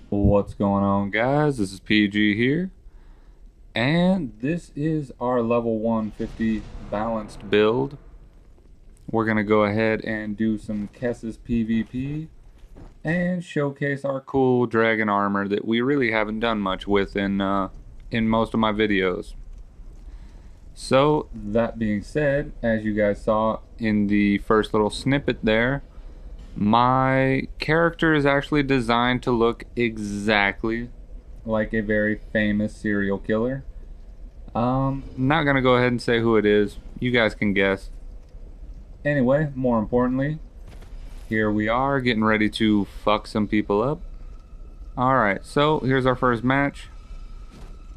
What's going on, guys? This is PG here, and this is our level 150 balanced build. We're gonna go ahead and do some Kessis PvP and showcase our cool dragon armor that we really haven't done much with in most of my videos. So that being said, as you guys saw in the first little snippet there, my character is actually designed to look exactly like a very famous serial killer. Not gonna go ahead and say who it is. You guys can guess. Anyway, more importantly, here we are getting ready to fuck some people up. Alright, so here's our first match.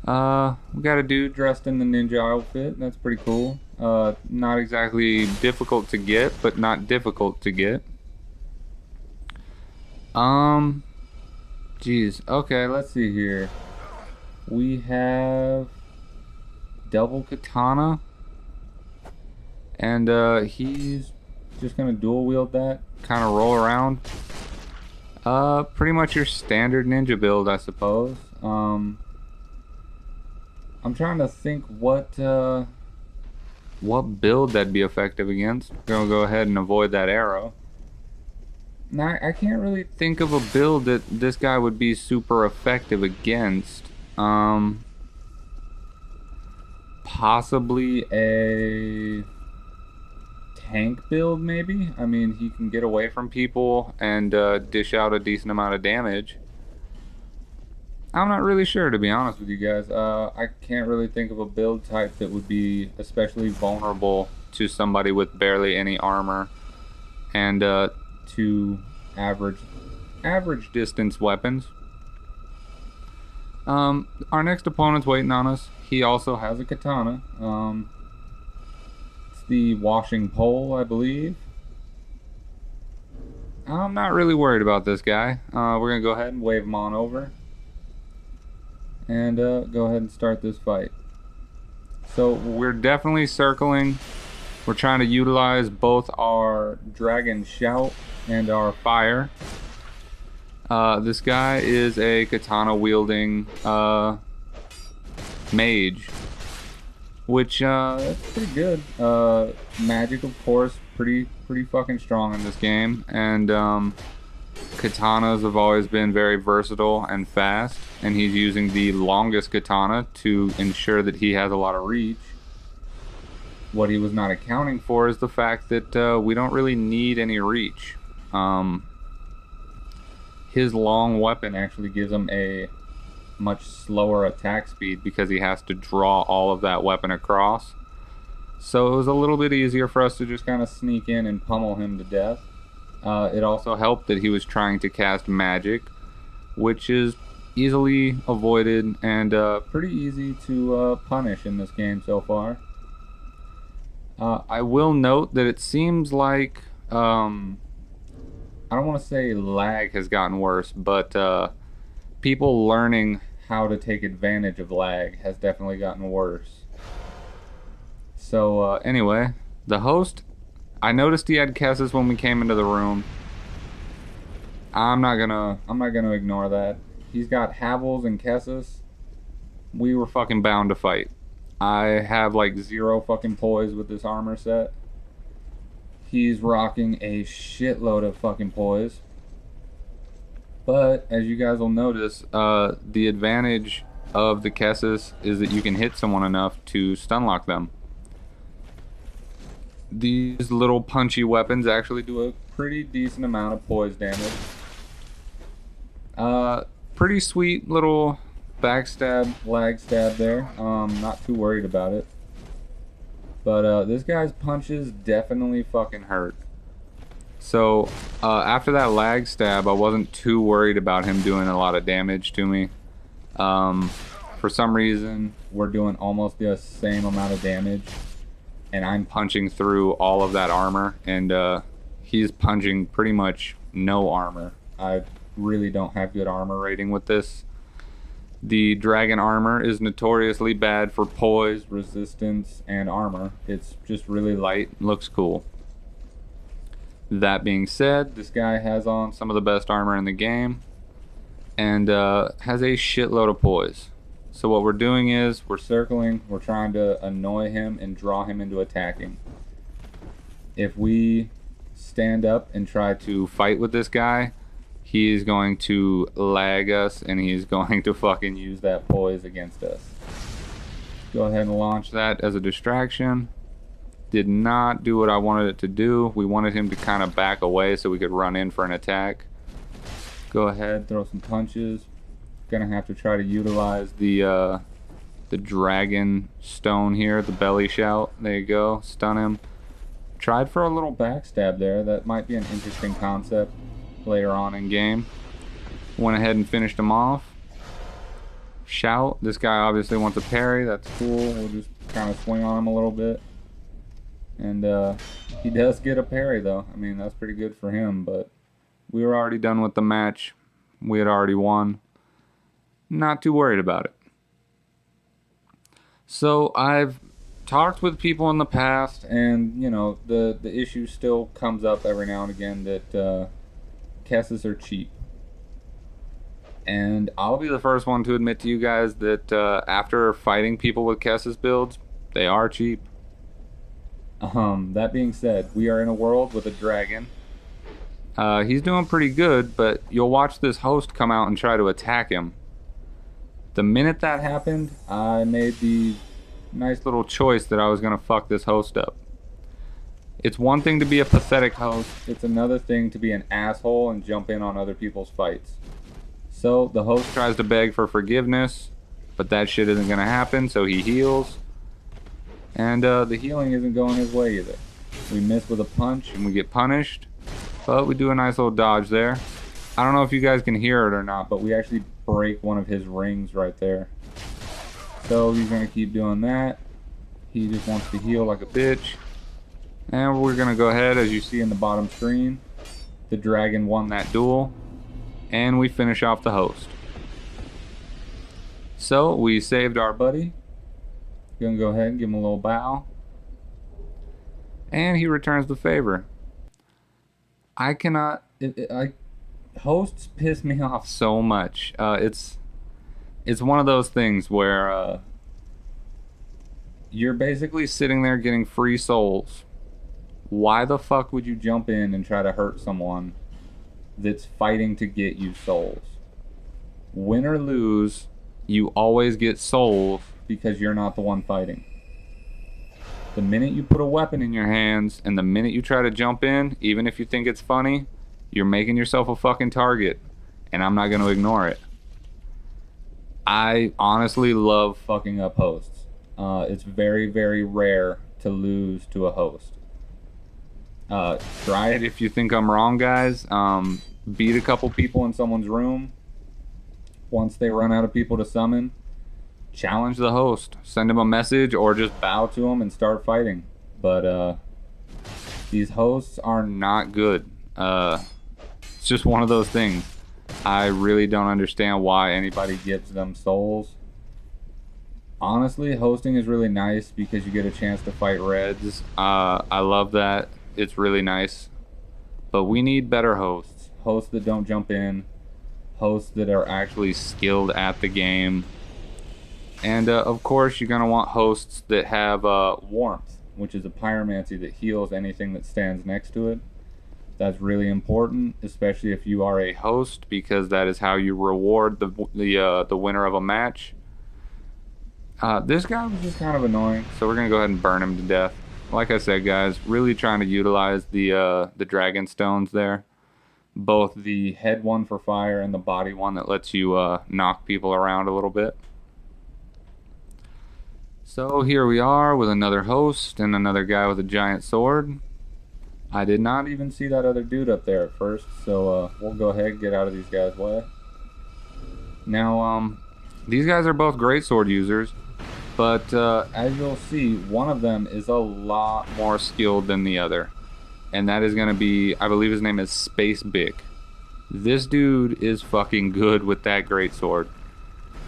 We got a dude dressed in the ninja outfit. That's pretty cool. Not exactly difficult to get, but not difficult to get. Geez. Okay, let's see here. We have double katana, and he's just gonna dual wield that, kind of roll around. Pretty much your standard ninja build, I suppose. I'm trying to think what build that'd be effective against. We're gonna go ahead and avoid that arrow. Now, I can't really think of a build that this guy would be super effective against. Possibly a tank build, maybe? I mean, he can get away from people and dish out a decent amount of damage. I'm not really sure, to be honest with you guys. I can't really think of a build type that would be especially vulnerable to somebody with barely any armor and to average distance weapons. Our next opponent's waiting on us. He also has a katana. It's the washing pole, I believe. I'm not really worried about this guy. We're gonna go ahead and wave him on over and go ahead and start this fight. So we're definitely circling. We're trying to utilize both our dragon shout and our fire. This guy is a katana wielding mage, which that's pretty good. Magic, of course, pretty fucking strong in this game, and katanas have always been very versatile and fast, and he's using the longest katana to ensure that he has a lot of reach. What he was not accounting for is the fact that we don't really need any reach. His long weapon actually gives him a much slower attack speed because he has to draw all of that weapon across. So it was a little bit easier for us to just kind of sneak in and pummel him to death. It also helped that he was trying to cast magic, which is easily avoided and pretty easy to punish in this game so far. I will note that it seems like, I don't want to say lag has gotten worse, but people learning how to take advantage of lag has definitely gotten worse. So anyway, the host, I noticed he had Kessis when we came into the room. I'm not gonna ignore that. He's got Havels and Kessis. We were fucking bound to fight. I have like 0 fucking poise with this armor set. He's rocking a shitload of fucking poise. But as you guys will notice, the advantage of the Kessis is that you can hit someone enough to stun lock them. These little punchy weapons actually do a pretty decent amount of poise damage. Pretty sweet little backstab, lag stab there. Not too worried about it. But this guy's punches definitely fucking hurt. So after that lag stab, I wasn't too worried about him doing a lot of damage to me. For some reason, we're doing almost the same amount of damage, and I'm punching through all of that armor, and he's punching pretty much no armor. I really don't have good armor rating with this. The dragon armor is notoriously bad for poise, resistance, and armor. It's just really light, looks cool. That being said, this guy has on some of the best armor in the game, and has a shitload of poise. So what we're doing is we're circling, we're trying to annoy him and draw him into attacking. If we stand up and try to fight with this guy, he's going to lag us and he's going to fucking use that poise against us. Go ahead and launch that as a distraction. Did not do what I wanted it to do. We wanted him to kind of back away so we could run in for an attack. Go ahead, throw some punches. Gonna have to try to utilize the dragon stone here, the belly shout. There you go, stun him. Tried for a little backstab there. That might be an interesting concept later on in game. Went ahead and finished him off. Shout. This guy obviously wants a parry. That's cool. We'll just kind of swing on him a little bit. And he does get a parry though. I mean, that's pretty good for him, but we were already done with the match. We had already won. Not too worried about it. So I've talked with people in the past, and you know, the issue still comes up every now and again that Kesses are cheap. And I'll be the first one to admit to you guys that after fighting people with Kesses builds, they are cheap. That being said, we are in a world with a dragon. He's doing pretty good, but you'll watch this host come out and try to attack him. The minute that happened, I made the nice little choice that I was going to fuck this host up. It's one thing to be a pathetic host, it's another thing to be an asshole and jump in on other people's fights. So the host tries to beg for forgiveness, but that shit isn't going to happen, so he heals. And the healing isn't going his way either. We miss with a punch and we get punished, but we do a nice little dodge there. I don't know if you guys can hear it or not, but we actually break one of his rings right there. So he's going to keep doing that. He just wants to heal like a bitch. And we're going to go ahead, as you see in the bottom screen, the dragon won that duel. And we finish off the host. So we saved our buddy. Gonna go ahead and give him a little bow. And he returns the favor. I cannot... hosts piss me off so much. It's one of those things where you're basically sitting there getting free souls. Why the fuck would you jump in and try to hurt someone that's fighting to get you souls? Win or lose, you always get souls because you're not the one fighting. The minute you put a weapon in your hands and the minute you try to jump in, even if you think it's funny, you're making yourself a fucking target, and I'm not going to ignore it. I honestly love fucking up hosts. It's very, very rare to lose to a host. Try it if you think I'm wrong, guys. Beat a couple people in someone's room. Once they run out of people to summon, challenge the host. Send him a message or just bow to him and start fighting. But these hosts are not good. It's just one of those things. I really don't understand why anybody gives them souls. Honestly, hosting is really nice because you get a chance to fight reds. I love that. It's really nice. But we need better hosts. Hosts that don't jump in. Hosts that are actually skilled at the game. And of course, you're going to want hosts that have warmth, which is a pyromancy that heals anything that stands next to it. That's really important, especially if you are a host, because that is how you reward the winner of a match. This guy was just kind of annoying, so we're gonna go ahead and burn him to death. Like I said, guys, really trying to utilize the dragon stones there, both the head one for fire and the body one that lets you knock people around a little bit. So here we are with another host and another guy with a giant sword. I did not even see that other dude up there at first, so we'll go ahead and get out of these guys' way. Now, these guys are both great sword users, but as you'll see, one of them is a lot more skilled than the other. And that is going to be, I believe his name is Space Bick. This dude is fucking good with that great sword.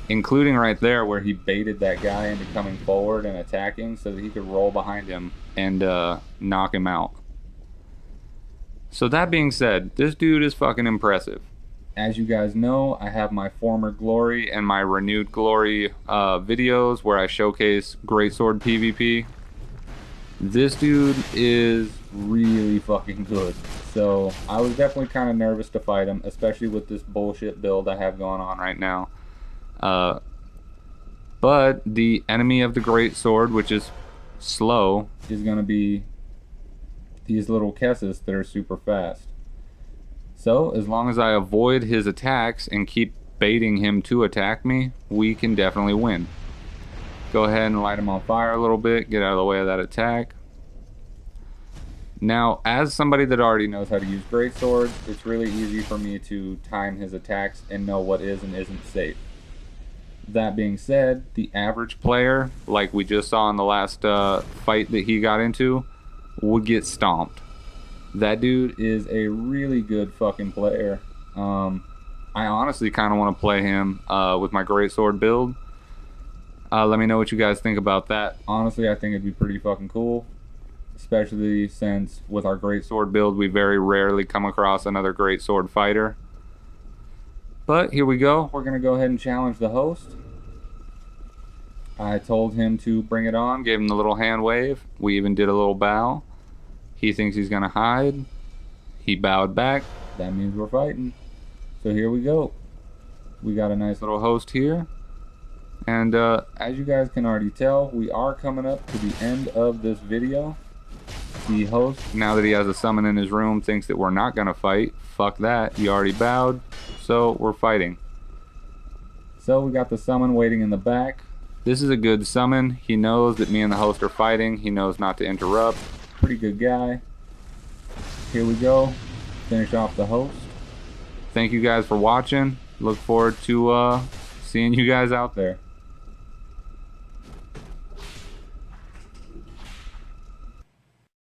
Including right there where he baited that guy into coming forward and attacking so that he could roll behind him and knock him out. So that being said, this dude is fucking impressive. As you guys know, I have my former glory and my renewed glory videos where I showcase greatsword PvP. This dude is really fucking good. So I was definitely kind of nervous to fight him, especially with this bullshit build I have going on right now. But the enemy of the greatsword, which is slow, is going to be these little Kessis that are super fast. So as long as I avoid his attacks and keep baiting him to attack me, we can definitely win. Go ahead and light him on fire a little bit, get out of the way of that attack. Now, as somebody that already knows how to use greatswords, it's really easy for me to time his attacks and know what is and isn't safe. That being said, the average player, like we just saw in the last fight that he got into, would get stomped. That dude is a really good fucking player. I honestly kind of want to play him with my greatsword build. Let me know what you guys think about that. Honestly, I think it'd be pretty fucking cool. Especially since with our greatsword build, we very rarely come across another greatsword fighter. But here we go. We're going to go ahead and challenge the host. I told him to bring it on, gave him the little hand wave. We even did a little bow. He thinks he's going to hide. He bowed back. That means we're fighting. So here we go. We got a nice little host here. And as you guys can already tell, we are coming up to the end of this video. The host, now that he has a summon in his room, thinks that we're not going to fight. Fuck that. He already bowed. So we're fighting. So we got the summon waiting in the back. This is a good summon. He knows that me and the host are fighting. He knows not to interrupt. Pretty good guy. Here we go. Finish off the host. Thank you guys for watching. Look forward to seeing you guys out there.